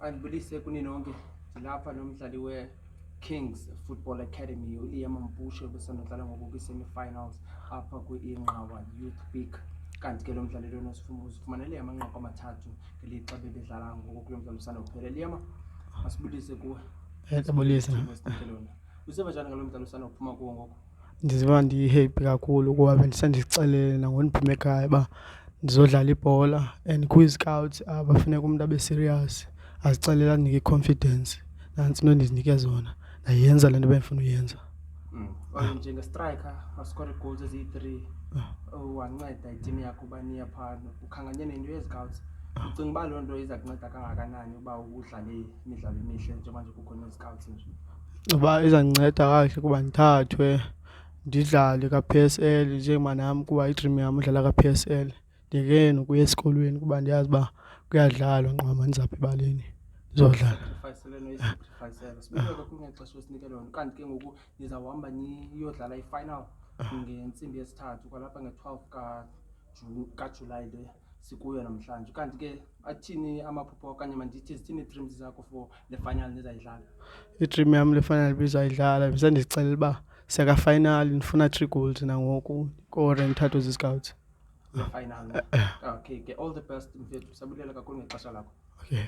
Andibulise kuni nonke. Ndilapha nomdlali we-Kings Football Academy uLiam Mpushe besandodlala ngoku kwi-semi-finals apha kwi-Inqawa Youth Peak. Kanti ke lo mdlali lona uzifumanele amanqaku amathathu ngelixa bebedlala ngoku kulo mdlalo usanophela. Liam, masibulise kuwe. Ndiyabulisa. Uziva njani ngalo mdlalo usanophuma kuwo ngoku? Ndiziva ndihappy kakhulu kuba bendisandixelele nangona ndiphume ekhaya uba ndizodlala ibhola and kwi-scouts apha funeka umntu abe serious, azixelele andinike i-confidence. Nantsi into endizinike zona, ndayenza le nto bendifuna uyenza. Njenge-striker waskora ii-goals eziyi-3 wanceda itimu yakho uba niya phaa ukhanganye nento ye-scouts. Ucinga uba loo nto iza kunceda kangakanani uba udlale imidlalo emihle njengoba nje kukho nee-scouts nje? Uba izandinceda kakuhle kuba ndithathwe ndidlale ka-P_S_L njengoba nam kuba i-dream yam udlala ka-P_S_L. Ndiyeke nokuya esikolweni kuba ndiyazi uba kuyadlalwa nqama ndizapha ebaleni ndizodlala. Sibuyele kakhulu ngexesha esinike lona. Kanti ke ngoku nizawuhamba niyodlala i-final ngentsimbi yesithathu kwalapha nge-12 kaJulayi le sikuyo namhlanje. Kanti ke athini amaphupha okanye mandithi zithini ii-dreams zakho for le final nizayidlala? I-dream yam le final bizayidlala besandizixelela uba seka-final ndifuna 3 goals nangoku kore ndithathwe zii-scouts. Final. Okay ke all the best mfethu. Sabulela kakhulu ngexesha lakho. Okay.